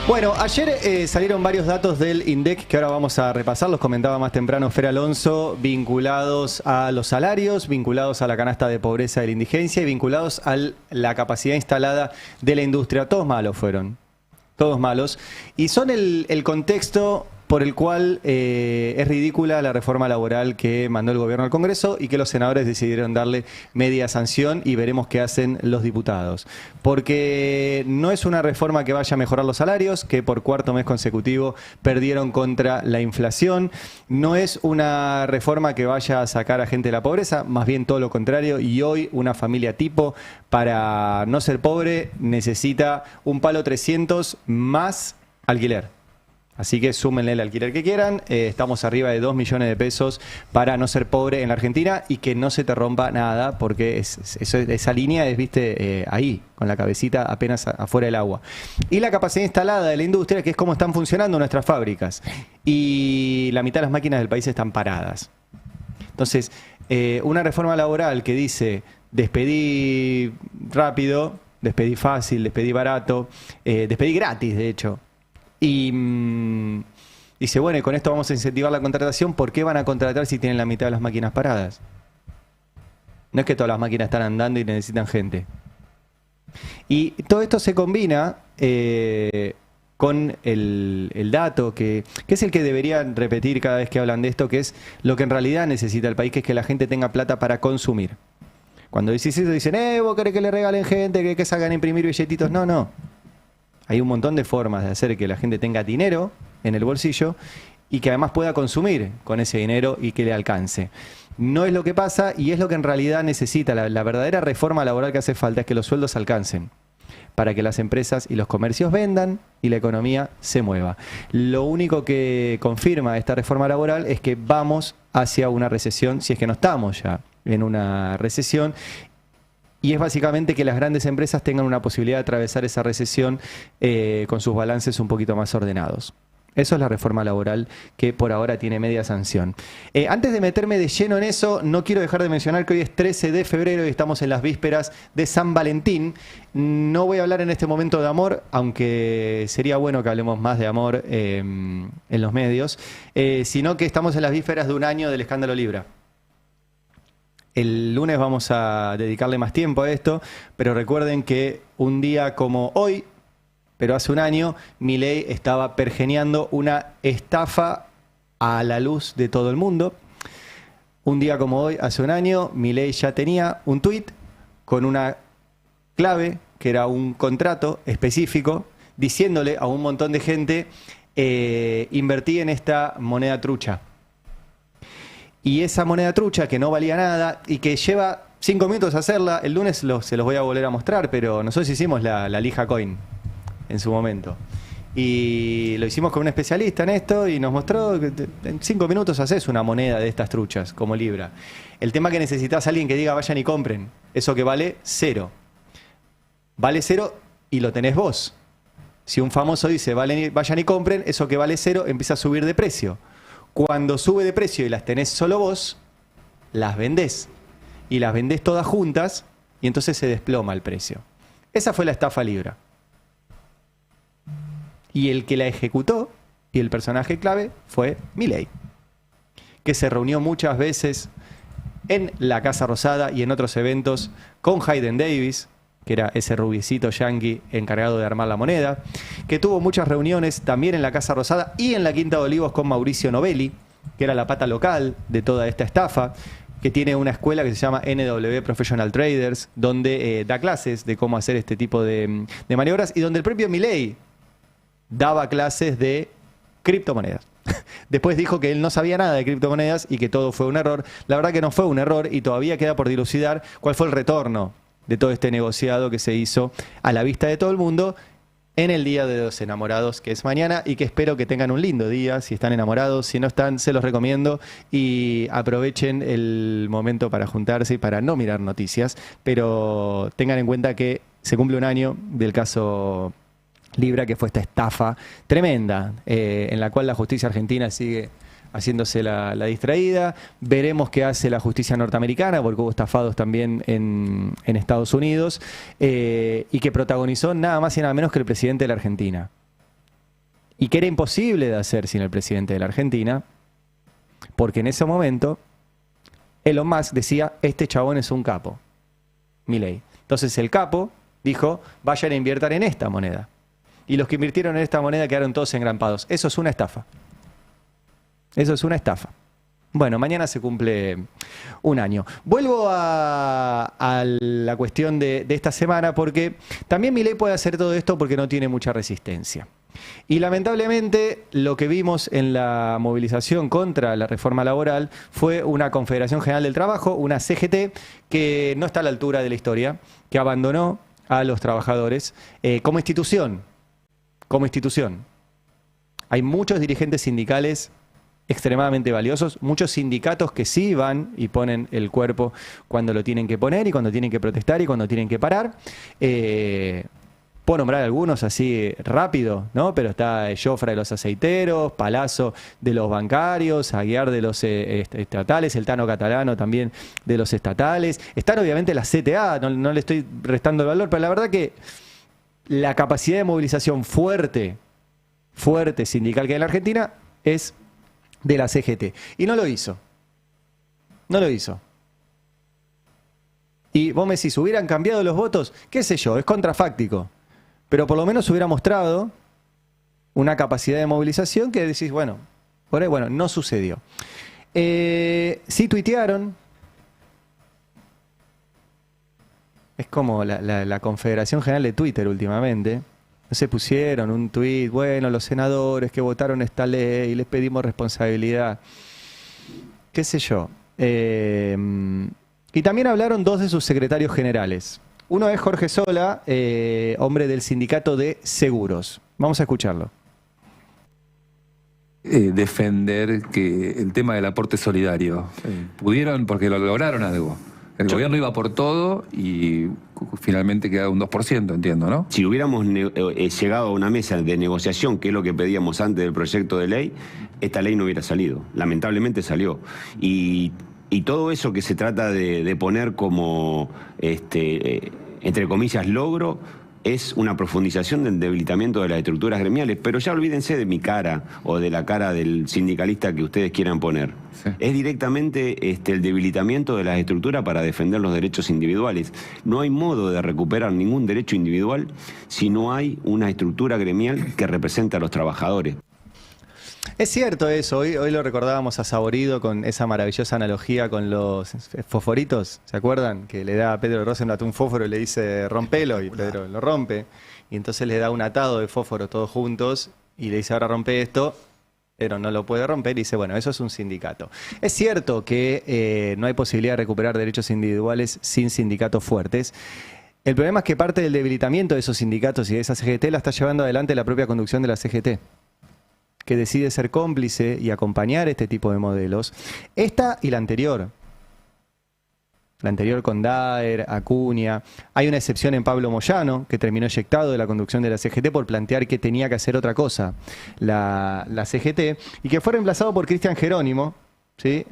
Bueno, ayer salieron varios datos del INDEC que ahora vamos a repasar, los comentaba más temprano Fer Alonso, vinculados a los salarios, vinculados a la canasta de pobreza de la indigencia y vinculados a la capacidad instalada de la industria. Todos malos fueron, todos malos. Y son el contexto por el cual es ridícula la reforma laboral que mandó el gobierno al Congreso y que los senadores decidieron darle media sanción, y veremos qué hacen los diputados. Porque no es una reforma que vaya a mejorar los salarios, que por cuarto mes consecutivo perdieron contra la inflación. No es una reforma que vaya a sacar a gente de la pobreza, más bien todo lo contrario. Y hoy una familia tipo, para no ser pobre, necesita un palo 300 más alquiler. Así que súmenle el alquiler que quieran. Estamos arriba de 2 millones de pesos para no ser pobre en la Argentina y que no se te rompa nada, porque esa línea es, viste, ahí, con la cabecita apenas afuera del agua. Y la capacidad instalada de la industria, que es cómo están funcionando nuestras fábricas. Y la mitad de las máquinas del país están paradas. Entonces, una reforma laboral que dice despedí rápido, despedí fácil, despedí barato, despedí gratis, de hecho. Y dice, bueno, y con esto vamos a incentivar la contratación. ¿Por qué van a contratar si tienen la mitad de las máquinas paradas? No es que todas las máquinas están andando y necesitan gente. Y todo esto se combina con el dato que es el que deberían repetir cada vez que hablan de esto, que es lo que en realidad necesita el país, que es que la gente tenga plata para consumir. Cuando decís eso dicen, vos querés que le regalen gente, que salgan a imprimir billetitos. No, no. Hay un montón de formas de hacer que la gente tenga dinero en el bolsillo y que además pueda consumir con ese dinero y que le alcance. No es lo que pasa, y es lo que en realidad necesita. La verdadera reforma laboral que hace falta es que los sueldos alcancen para que las empresas y los comercios vendan y la economía se mueva. Lo único que confirma esta reforma laboral es que vamos hacia una recesión, si es que no estamos ya en una recesión. Y es básicamente que las grandes empresas tengan una posibilidad de atravesar esa recesión con sus balances un poquito más ordenados. Eso es la reforma laboral que por ahora tiene media sanción. Antes de meterme de lleno en eso, no quiero dejar de mencionar que hoy es 13 de febrero y estamos en las vísperas de San Valentín. No voy a hablar en este momento de amor, aunque sería bueno que hablemos más de amor en los medios, sino que estamos en las vísperas de un año del escándalo Libra. El lunes vamos a dedicarle más tiempo a esto, pero recuerden que un día como hoy, pero hace un año, Milei estaba pergeñando una estafa a la luz de todo el mundo. Un día como hoy, hace un año, Milei ya tenía un tuit con una clave, que era un contrato específico, diciéndole a un montón de gente, invertí en esta moneda trucha. Y esa moneda trucha que no valía nada y que lleva 5 minutos hacerla, el lunes se los voy a volver a mostrar, pero nosotros hicimos la lija coin en su momento. Y lo hicimos con un especialista en esto y nos mostró que en 5 minutos haces una moneda de estas truchas, como Libra. El tema es que necesitas a alguien que diga vayan y compren. Eso que vale 0. Vale 0 y lo tenés vos. Si un famoso dice vayan y compren, eso que vale 0 empieza a subir de precio. Cuando sube de precio y las tenés solo vos, las vendés. Y las vendés todas juntas y entonces se desploma el precio. Esa fue la estafa Libra. Y el que la ejecutó y el personaje clave fue Milei, que se reunió muchas veces en la Casa Rosada y en otros eventos con Hayden Davis, que era ese rubiecito yanqui encargado de armar la moneda, que tuvo muchas reuniones también en la Casa Rosada y en la Quinta de Olivos con Mauricio Novelli, que era la pata local de toda esta estafa, que tiene una escuela que se llama NW Professional Traders, donde da clases de cómo hacer este tipo de maniobras, y donde el propio Milei daba clases de criptomonedas. Después dijo que él no sabía nada de criptomonedas y que todo fue un error. La verdad que no fue un error y todavía queda por dilucidar cuál fue el retorno de todo este negociado que se hizo a la vista de todo el mundo en el Día de los Enamorados, que es mañana, y que espero que tengan un lindo día. Si están enamorados, si no están, se los recomiendo y aprovechen el momento para juntarse y para no mirar noticias, pero tengan en cuenta que se cumple un año del caso Libra, que fue esta estafa tremenda en la cual la justicia argentina sigue haciéndose la distraída. Veremos qué hace la justicia norteamericana, porque hubo estafados también en Estados Unidos, y que protagonizó nada más y nada menos que el presidente de la Argentina. y que era imposible de hacer sin el presidente de la Argentina, porque en ese momento Elon Musk decía, este chabón es un capo, Milei. Entonces el capo dijo, vayan a invertir en esta moneda. Y los que invirtieron en esta moneda quedaron todos engrampados. Eso es una estafa. Eso es una estafa. Bueno, mañana se cumple un año. Vuelvo a la cuestión de esta semana, porque también Milei puede hacer todo esto porque no tiene mucha resistencia. Y lamentablemente lo que vimos en la movilización contra la reforma laboral fue una Confederación General del Trabajo, una CGT, que no está a la altura de la historia, que abandonó a los trabajadores como institución. Como institución. Hay muchos dirigentes sindicales extremadamente valiosos, muchos sindicatos que sí van y ponen el cuerpo cuando lo tienen que poner y cuando tienen que protestar y cuando tienen que parar. Puedo nombrar algunos así rápido, ¿no? Pero está Jofra de los aceiteros, Palazzo de los bancarios, Aguiar de los estatales, el Tano Catalano también de los estatales. Están obviamente las CTA, no le estoy restando el valor, pero la verdad que la capacidad de movilización fuerte sindical que hay en la Argentina es de la CGT. Y no lo hizo. No lo hizo. Y vos me decís, ¿hubieran cambiado los votos? ¿Qué sé yo? Es contrafáctico. Pero por lo menos hubiera mostrado una capacidad de movilización que decís, bueno, por ahí, bueno, no sucedió. Sí tuitearon. Es como la Confederación General de Twitter últimamente. No se pusieron un tuit, bueno, los senadores que votaron esta ley, les pedimos responsabilidad. Qué sé yo. Y también hablaron dos de sus secretarios generales. Uno es Jorge Sola, hombre del sindicato de seguros. Vamos a escucharlo. Defender que el tema del aporte solidario. Pudieron, porque lo lograron algo. El gobierno iba por todo y finalmente quedaba un 2%, entiendo, ¿no? Si hubiéramos llegado a una mesa de negociación, que es lo que pedíamos antes del proyecto de ley, esta ley no hubiera salido. Lamentablemente salió. Y todo eso que se trata de poner como, entre comillas, logro, es una profundización del debilitamiento de las estructuras gremiales. Pero ya olvídense de mi cara o de la cara del sindicalista que ustedes quieran poner. Sí. Es directamente el debilitamiento de las estructuras para defender los derechos individuales. No hay modo de recuperar ningún derecho individual si no hay una estructura gremial que represente a los trabajadores. Es cierto eso, hoy lo recordábamos a Saborido con esa maravillosa analogía con los fosforitos, ¿se acuerdan? Que le da a Pedro Rosenblatt un fósforo y le dice rompelo y Pedro lo rompe y entonces le da un atado de fósforo todos juntos y le dice ahora rompe esto, pero no lo puede romper y dice bueno, eso es un sindicato. Es cierto que no hay posibilidad de recuperar derechos individuales sin sindicatos fuertes. El problema es que parte del debilitamiento de esos sindicatos y de esa CGT la está llevando adelante la propia conducción de la CGT, que decide ser cómplice y acompañar este tipo de modelos. Esta y la anterior. La anterior con Daer, Acuña. Hay una excepción en Pablo Moyano, que terminó eyectado de la conducción de la CGT por plantear que tenía que hacer otra cosa la CGT, y que fue reemplazado por Cristian Jerónimo, ¿sí?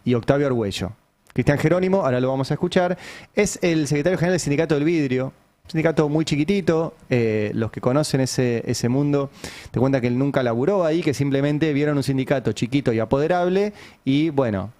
Y Octavio Argüello. Cristian Jerónimo, ahora lo vamos a escuchar, es el secretario general del Sindicato del Vidrio. Sindicato muy chiquitito, los que conocen ese mundo te cuentan que él nunca laburó ahí, que simplemente vieron un sindicato chiquito y apoderable y bueno,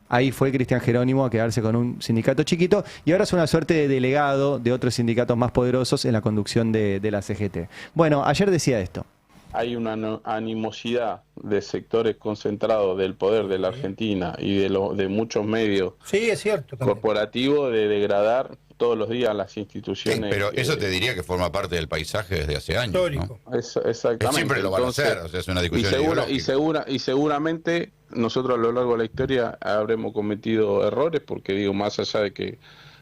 ahí fue Cristian Jerónimo a quedarse con un sindicato chiquito y ahora es una suerte de delegado de otros sindicatos más poderosos en la conducción de la CGT. Bueno, ayer decía esto. Hay una animosidad de sectores concentrados del poder de la Argentina y de muchos medios es cierto, corporativos de degradar todos los días las instituciones. Pero eso te diría que forma parte del paisaje desde hace años, histórico, ¿no? Exactamente. Siempre lo van a hacer, o sea, es una discusión ideológica. Y seguramente nosotros a lo largo de la historia habremos cometido errores, porque digo, más allá de que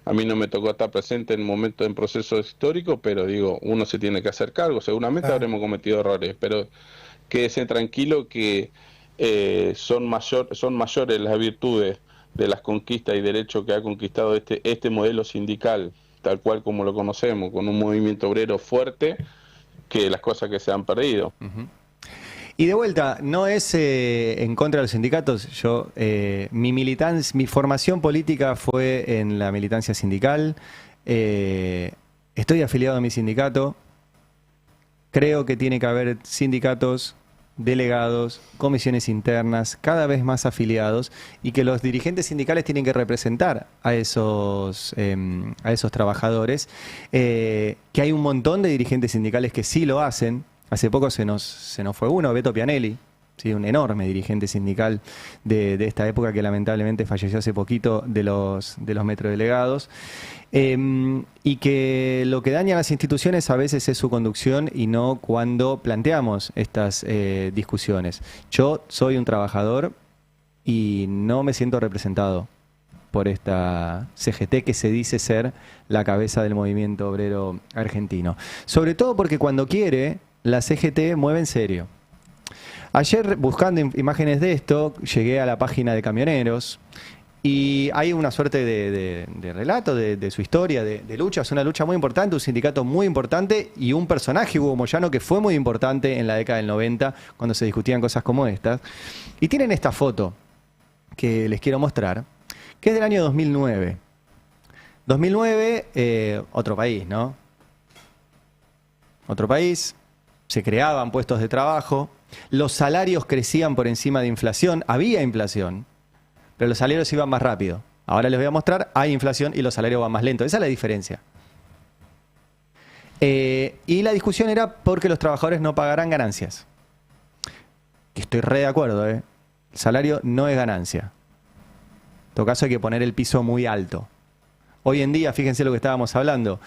a mí no me tocó estar presente en momentos en procesos históricos, pero digo, uno se tiene que hacer cargo, seguramente habremos cometido errores, pero quédese tranquilo que son mayores las virtudes de las conquistas y derechos que ha conquistado este modelo sindical, tal cual como lo conocemos, con un movimiento obrero fuerte, que las cosas que se han perdido. Y de vuelta, no es en contra de los sindicatos. Yo, mi formación política fue en la militancia sindical. Estoy afiliado a mi sindicato. Creo que tiene que haber sindicatos, delegados, comisiones internas, cada vez más afiliados, y que los dirigentes sindicales tienen que representar a esos trabajadores, que hay un montón de dirigentes sindicales que sí lo hacen. Hace poco se nos fue uno, Beto Pianelli, ¿sí? Un enorme dirigente sindical de esta época que lamentablemente falleció hace poquito, de los metrodelegados. Y que lo que daña a las instituciones a veces es su conducción y no cuando planteamos estas discusiones. Yo soy un trabajador y no me siento representado por esta CGT que se dice ser la cabeza del movimiento obrero argentino. Sobre todo porque cuando quiere, la CGT mueve en serio. Ayer, buscando imágenes de esto, llegué a la página de Camioneros. Y hay una suerte de relato de su historia, de lucha. Es una lucha muy importante, un sindicato muy importante y un personaje, Hugo Moyano, que fue muy importante en la década del 90, cuando se discutían cosas como estas. Y tienen esta foto que les quiero mostrar, que es del año 2009. 2009, otro país, ¿no? Otro país, se creaban puestos de trabajo, los salarios crecían por encima de inflación, había inflación, pero los salarios iban más rápido. Ahora les voy a mostrar, hay inflación y los salarios van más lento. Esa es la diferencia. Y la discusión era porque los trabajadores no pagarán ganancias. Estoy re de acuerdo, ¿eh? El salario no es ganancia. En todo caso hay que poner el piso muy alto. Hoy en día, fíjense lo que estábamos hablando,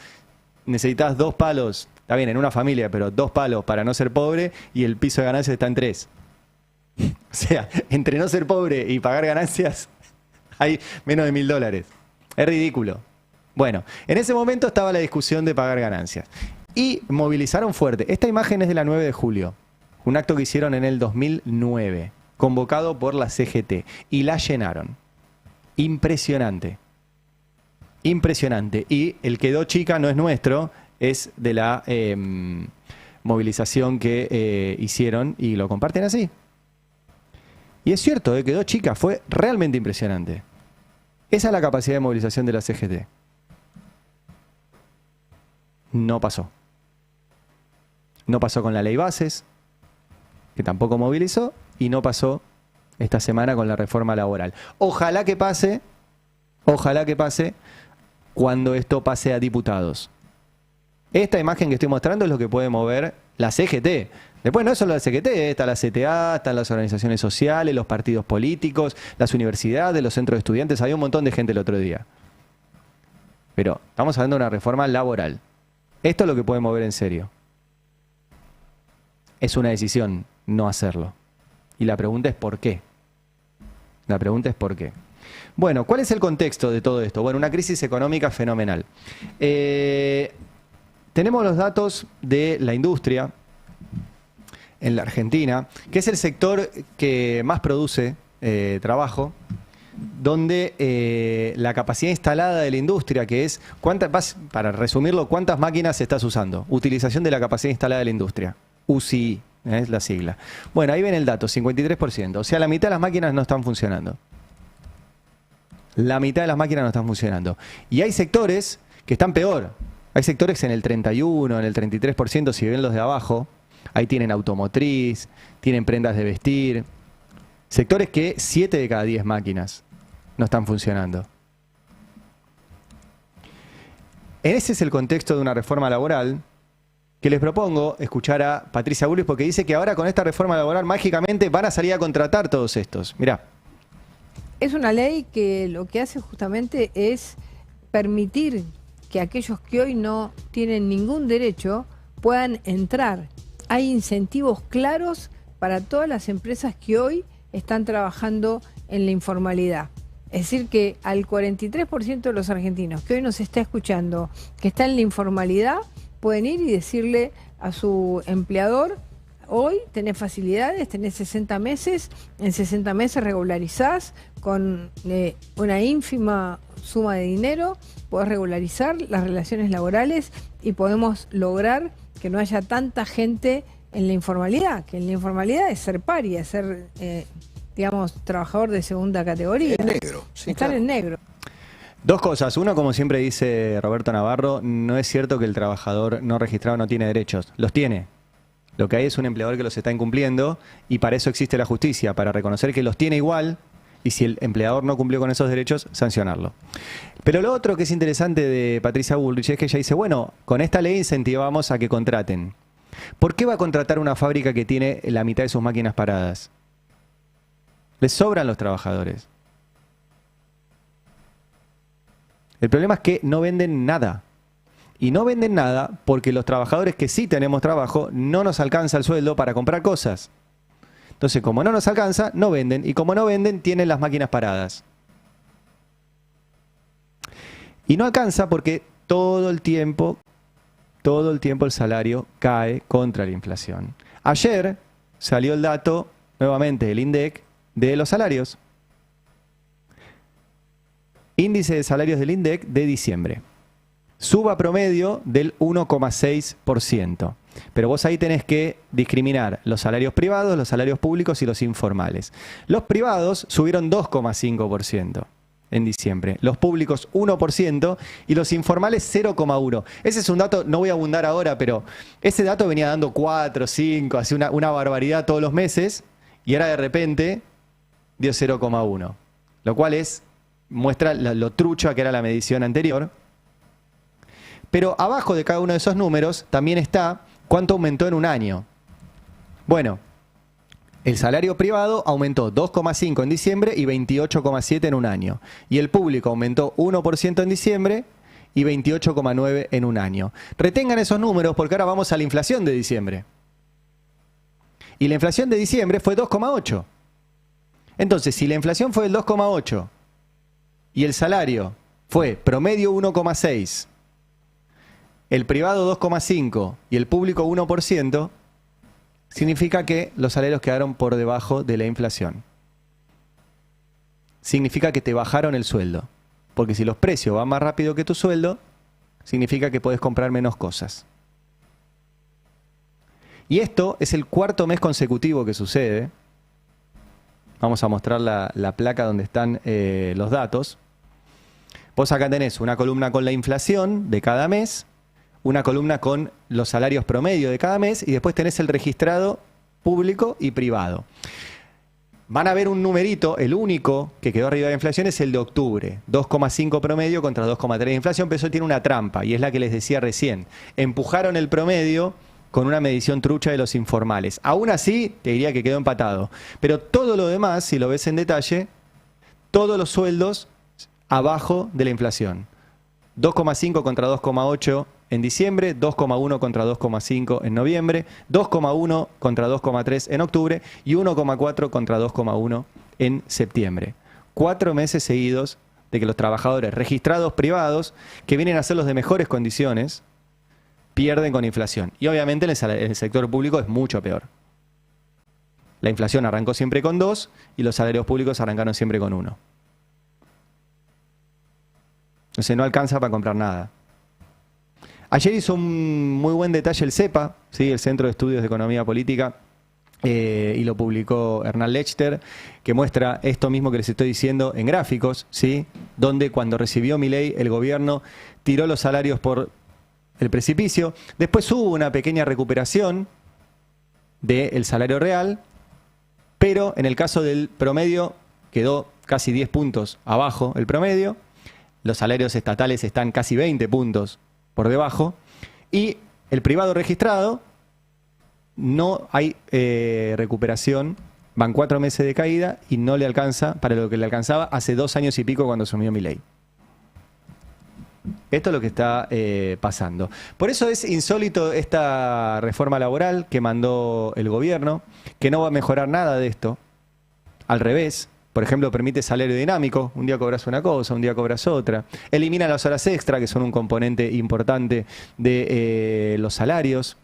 necesitas 2 palos, está bien, en una familia, pero 2 palos para no ser pobre y el piso de ganancias está en 3. O sea, entre no ser pobre y pagar ganancias hay menos de $1000. Es ridículo. Bueno, en ese momento estaba la discusión de pagar ganancias. Y movilizaron fuerte. Esta imagen es de la 9 de julio. Un acto que hicieron en el 2009, convocado por la CGT. Y la llenaron. Impresionante. Impresionante. Y el quedó chica no es nuestro, es de la movilización que hicieron y lo comparten así. Y es cierto, quedó chica, fue realmente impresionante. Esa es la capacidad de movilización de la CGT. No pasó. No pasó con la ley bases, que tampoco movilizó, y no pasó esta semana con la reforma laboral. Ojalá que pase cuando esto pase a diputados. Esta imagen que estoy mostrando es lo que puede mover la CGT. Después no es solo la CGT, está la CTA, están las organizaciones sociales, los partidos políticos, las universidades, los centros de estudiantes. Había un montón de gente el otro día. Pero estamos hablando de una reforma laboral. Esto es lo que puede mover en serio. Es una decisión no hacerlo. Y la pregunta es ¿por qué? La pregunta es ¿por qué? Bueno, ¿cuál es el contexto de todo esto? Bueno, una crisis económica fenomenal. Tenemos los datos de la industria en la Argentina, que es el sector que más produce trabajo, donde la capacidad instalada de la industria, que es, para resumirlo, ¿cuántas máquinas estás usando? Utilización de la capacidad instalada de la industria. UCI, es la sigla. Bueno, ahí ven el dato, 53%. O sea, la mitad de las máquinas no están funcionando. La mitad de las máquinas no están funcionando. Y hay sectores que están peor. Hay sectores en el 31, en el 33%, si ven los de abajo. Ahí tienen automotriz, tienen prendas de vestir. Sectores que 7 de cada 10 máquinas no están funcionando. Ese es el contexto de una reforma laboral que les propongo escuchar a Patricia Bullrich, porque dice que ahora con esta reforma laboral mágicamente van a salir a contratar todos estos. Mirá. Es una ley que lo que hace justamente es permitir que aquellos que hoy no tienen ningún derecho puedan entrar. Hay incentivos claros para todas las empresas que hoy están trabajando en la informalidad. Es decir, que al 43% de los argentinos que hoy nos está escuchando, que está en la informalidad, pueden ir y decirle a su empleador: hoy tenés facilidades, tenés 60 meses, en 60 meses regularizás con una ínfima suma de dinero, podés regularizar las relaciones laborales y podemos lograr que no haya tanta gente en la informalidad, que en la informalidad es ser paria, ser, digamos, trabajador de segunda categoría. En negro. Sí, estar claro. en negro. Dos cosas. Uno, como siempre dice Roberto Navarro, no es cierto que el trabajador no registrado no tiene derechos. Los tiene. Lo que hay es un empleador que los está incumpliendo y para eso existe la justicia, para reconocer que los tiene igual y si el empleador no cumplió con esos derechos, sancionarlo. Pero lo otro que es interesante de Patricia Bullrich es que ella dice, bueno, con esta ley incentivamos a que contraten. ¿Por qué va a contratar una fábrica que tiene la mitad de sus máquinas paradas? Les sobran los trabajadores. El problema es que no venden nada. Y no venden nada porque los trabajadores que sí tenemos trabajo no nos alcanza el sueldo para comprar cosas. Entonces, como no nos alcanza, no venden. Y como no venden, tienen las máquinas paradas. Y no alcanza porque todo el tiempo el salario cae contra la inflación. Ayer salió el dato, nuevamente, del INDEC, de los salarios. Índice de salarios del INDEC de diciembre. Suba promedio del 1,6%. Pero vos ahí tenés que discriminar los salarios privados, los salarios públicos y los informales. Los privados subieron 2,5% en diciembre. Los públicos 1% y los informales 0,1%. Ese es un dato, no voy a abundar ahora, pero ese dato venía dando 4, 5, así una barbaridad todos los meses y ahora de repente dio 0,1%. Lo cual muestra lo trucha que era la medición anterior. Pero abajo de cada uno de esos números también está cuánto aumentó en un año. Bueno, el salario privado aumentó 2,5 en diciembre y 28,7 en un año. Y el público aumentó 1% en diciembre y 28,9 en un año. Retengan esos números porque ahora vamos a la inflación de diciembre. Y la inflación de diciembre fue 2,8. Entonces, si la inflación fue del 2,8 y el salario fue promedio 1,6, el privado 2,5 y el público 1%, significa que los salarios quedaron por debajo de la inflación. Significa que te bajaron el sueldo. Porque si los precios van más rápido que tu sueldo, significa que podés comprar menos cosas. Y esto es el cuarto mes consecutivo que sucede. Vamos a mostrar la placa donde están los datos. Vos acá tenés una columna con la inflación de cada mes, una columna con los salarios promedio de cada mes y después tenés el registrado público y privado. Van a ver un numerito, el único que quedó arriba de la inflación es el de octubre, 2,5 promedio contra 2,3 de inflación, pero eso tiene una trampa y es la que les decía recién. Empujaron el promedio con una medición trucha de los informales. Aún así, te diría que quedó empatado. Pero todo lo demás, si lo ves en detalle, todos los sueldos abajo de la inflación. 2,5 contra 2,8 en diciembre, 2,1 contra 2,5 en noviembre, 2,1 contra 2,3 en octubre y 1,4 contra 2,1 en septiembre. 4 meses seguidos de que los trabajadores registrados privados, que vienen a ser los de mejores condiciones, pierden con inflación. Y obviamente en el sector público es mucho peor. La inflación arrancó siempre con 2 y los salarios públicos arrancaron siempre con 1. Entonces no alcanza para comprar nada. Ayer hizo un muy buen detalle el CEPA, ¿sí? El Centro de Estudios de Economía Política, y lo publicó Hernán Lechter, que muestra esto mismo que les estoy diciendo en gráficos, ¿sí? Donde cuando recibió Milei el gobierno tiró los salarios por el precipicio. Después hubo una pequeña recuperación del salario real, pero en el caso del promedio quedó casi 10 puntos abajo el promedio. Los salarios estatales están casi 20 puntos por debajo. Y el privado registrado, no hay recuperación. Van 4 meses de caída y no le alcanza para lo que le alcanzaba hace 2 años y pico cuando asumió Milei. Esto es lo que está pasando. Por eso es insólito esta reforma laboral que mandó el gobierno, que no va a mejorar nada de esto. Al revés. Por ejemplo, permite salario dinámico. Un día cobras una cosa, un día cobras otra. Elimina las horas extra, que son un componente importante de los salarios.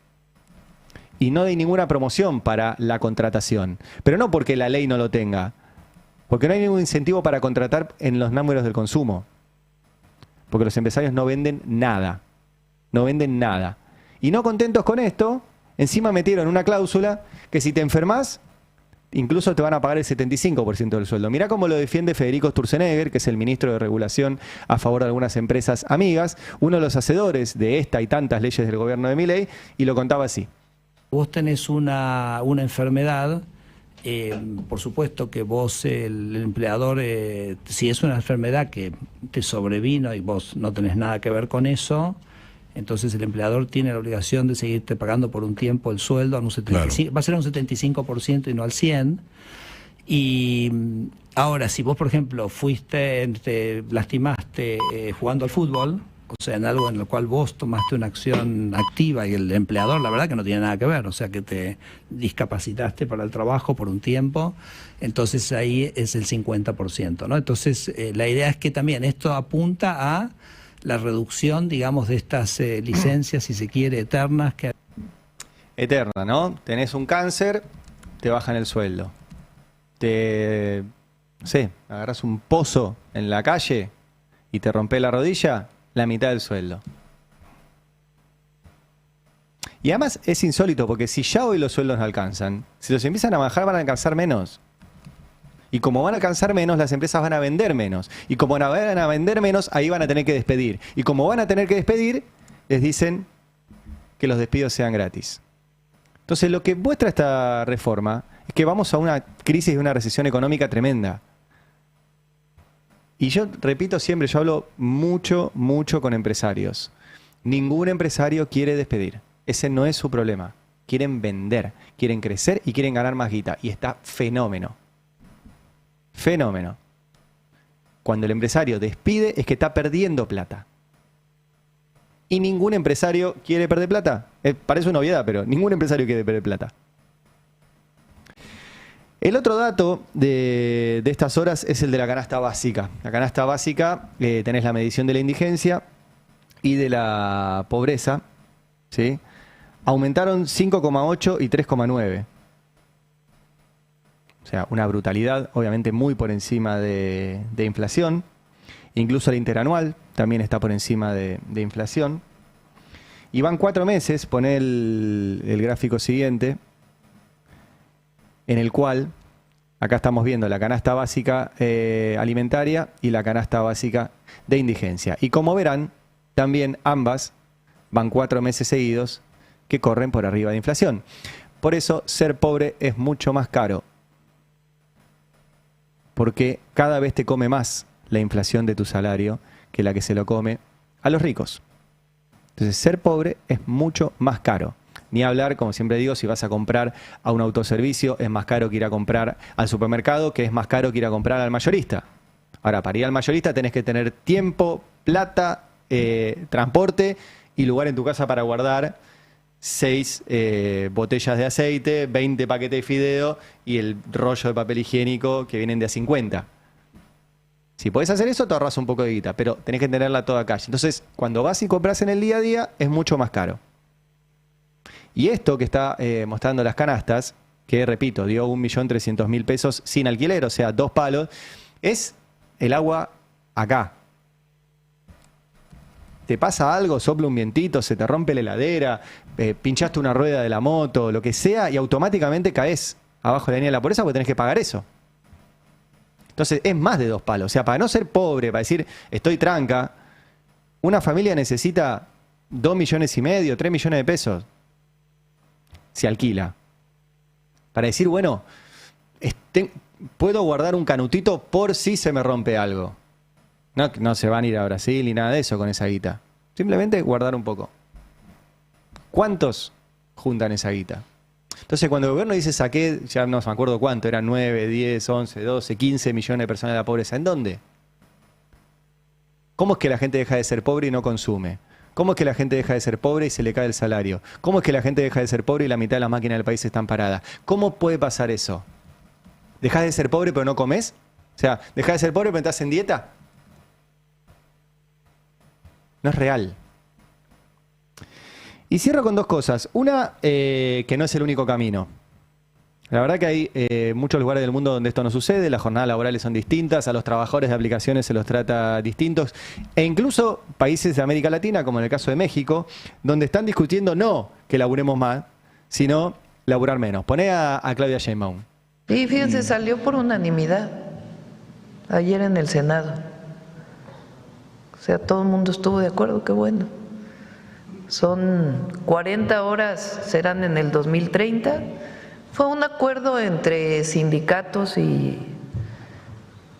Y no hay ninguna promoción para la contratación. Pero no porque la ley no lo tenga. Porque no hay ningún incentivo para contratar en los números del consumo. Porque los empresarios no venden nada. No venden nada. Y no contentos con esto, encima metieron una cláusula que si te enfermas, incluso te van a pagar el 75% del sueldo. Mirá cómo lo defiende Federico Sturzenegger, que es el ministro de Regulación a favor de algunas empresas amigas, uno de los hacedores de esta y tantas leyes del gobierno de Milei, y lo contaba así. Vos tenés una enfermedad, por supuesto que vos, el empleador, si es una enfermedad que te sobrevino y vos no tenés nada que ver con eso, entonces el empleador tiene la obligación de seguirte pagando por un tiempo el sueldo, a un 75, va a ser a un 75% y no al 100%. Y ahora, si vos, por ejemplo, te lastimaste jugando al fútbol, o sea, en algo en lo cual vos tomaste una acción activa y el empleador, la verdad que no tiene nada que ver, o sea, que te discapacitaste para el trabajo por un tiempo, entonces ahí es el 50%, ¿no? Entonces, la idea es que también esto apunta a la reducción, digamos, de estas licencias, si se quiere, eternas. Eterna, ¿no? Tenés un cáncer, te bajan el sueldo. No sé, agarras un pozo en la calle y te rompes la rodilla, la mitad del sueldo. Y además es insólito, porque si ya hoy los sueldos no alcanzan, si los empiezan a bajar van a alcanzar menos. Y como van a alcanzar menos, las empresas van a vender menos. Y como van a vender menos, ahí van a tener que despedir. Y como van a tener que despedir, les dicen que los despidos sean gratis. Entonces, lo que muestra esta reforma es que vamos a una crisis y una recesión económica tremenda. Y yo repito siempre, yo hablo mucho con empresarios. Ningún empresario quiere despedir. Ese no es su problema. Quieren vender, quieren crecer y quieren ganar más guita. Y está fenómeno. Fenómeno. Cuando el empresario despide es que está perdiendo plata. Y ningún empresario quiere perder plata. Parece una obviedad, pero ningún empresario quiere perder plata. El otro dato de estas horas es el de la canasta básica. La canasta básica, tenés la medición de la indigencia y de la pobreza, ¿sí? Aumentaron 5,8 y 3,9. O sea, una brutalidad, obviamente muy por encima de inflación. Incluso el interanual también está por encima de inflación. Y van 4 meses, poné el gráfico siguiente, en el cual, acá estamos viendo la canasta básica alimentaria y la canasta básica de indigencia. Y como verán, también ambas van 4 meses seguidos que corren por arriba de inflación. Por eso, ser pobre es mucho más caro. Porque cada vez te come más la inflación de tu salario que la que se lo come a los ricos. Entonces, ser pobre es mucho más caro. Ni hablar, como siempre digo, si vas a comprar a un autoservicio, es más caro que ir a comprar al supermercado, que es más caro que ir a comprar al mayorista. Ahora, para ir al mayorista tenés que tener tiempo, plata, transporte y lugar en tu casa para guardar 6 botellas de aceite, 20 paquetes de fideo y el rollo de papel higiénico que vienen de a 50. Si podés hacer eso, te ahorras un poco de guita, pero tenés que tenerla toda a calle. Entonces, cuando vas y compras en el día a día, es mucho más caro. Y esto que está mostrando las canastas, que repito, dio 1.300.000 pesos sin alquiler, o sea, 2 palos, es el agua acá. Te pasa algo, sopla un vientito, se te rompe la heladera, pinchaste una rueda de la moto, lo que sea, y automáticamente caes abajo de la línea de la pobreza porque tenés que pagar eso. Entonces es más de 2 palos. O sea, para no ser pobre, para decir estoy tranca, una familia necesita 2,5 millones, 3 millones de pesos. Se alquila. Para decir, bueno, puedo guardar un canutito por si se me rompe algo. No se van a ir a Brasil ni nada de eso con esa guita. Simplemente guardar un poco. ¿Cuántos juntan esa guita? Entonces, cuando el gobierno dice saqué, ya no me acuerdo cuánto, eran 9, 10, 11, 12, 15 millones de personas de la pobreza. ¿En dónde? ¿Cómo es que la gente deja de ser pobre y no consume? ¿Cómo es que la gente deja de ser pobre y se le cae el salario? ¿Cómo es que la gente deja de ser pobre y la mitad de las máquinas del país están paradas? ¿Cómo puede pasar eso? ¿Dejás de ser pobre pero no comes? O sea, ¿dejás de ser pobre pero estás en dieta? No es real. Y cierro con 2 cosas. Una, que no es el único camino. La verdad que hay muchos lugares del mundo donde esto no sucede, las jornadas laborales son distintas, a los trabajadores de aplicaciones se los trata distintos, e incluso países de América Latina, como en el caso de México, donde están discutiendo no que laburemos más, sino laburar menos. Poné a Claudia Sheinbaum. Y fíjense, salió por unanimidad ayer en el Senado. O sea, todo el mundo estuvo de acuerdo, qué bueno. son 40 horas, serán en el 2030. Fue un acuerdo entre sindicatos y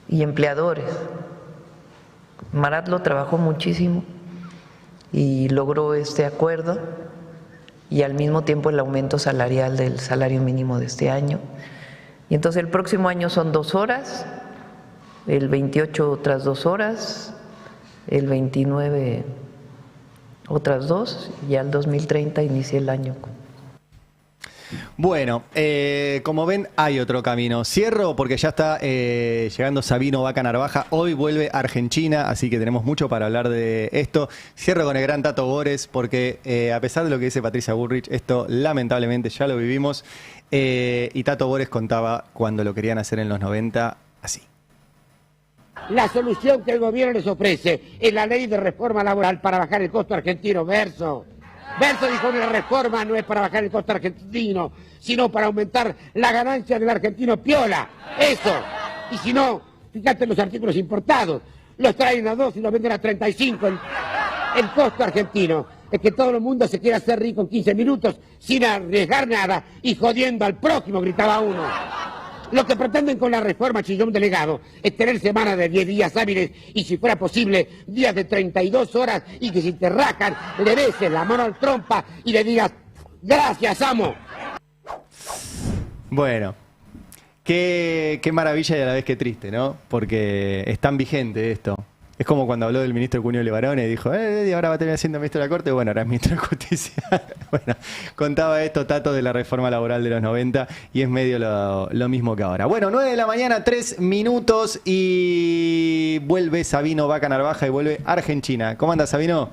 empleadores. Marat lo trabajó muchísimo y logró este acuerdo, y al mismo tiempo el aumento salarial del salario mínimo de este año. Y entonces el próximo año son 2 horas, el 28 otras 2 horas, el 29 otras 2, y al 2030 inicia el año. Bueno, como ven, hay otro camino. Cierro porque ya está llegando Sabino Vaca Narvaja. Hoy vuelve a Argentina, así que tenemos mucho para hablar de esto. Cierro con el gran Tato Bores porque a pesar de lo que dice Patricia Bullrich, esto lamentablemente ya lo vivimos. Y Tato Bores contaba cuando lo querían hacer en los 90 así. La solución que el gobierno les ofrece es la ley de reforma laboral para bajar el costo argentino. Verso dijo que la reforma no es para bajar el costo argentino, sino para aumentar la ganancia del argentino piola. Eso. Y si no, fíjate en los artículos importados. Los traen a 2 y los venden a 35. El costo argentino es que todo el mundo se quiera hacer rico en 15 minutos sin arriesgar nada y jodiendo al prójimo, gritaba uno. Lo que pretenden con la reforma Chillón Delegado es tener semanas de 10 días hábiles y, si fuera posible, días de 32 horas, y que si te rajan, le beses la mano al trompa y le digas, gracias, amo. Bueno, qué maravilla y a la vez qué triste, ¿no? Porque es tan vigente esto. Es como cuando habló del ministro Cunio Levarone y dijo, y ahora va a terminar siendo ministro de la Corte. Bueno, ahora es ministro de Justicia. Bueno, contaba esto Tato de la reforma laboral de los 90 y es medio lo mismo que ahora. Bueno, 9 de la mañana, 3 minutos y vuelve Sabino Vaca Narvaja y vuelve Argentina. ¿Cómo anda, Sabino?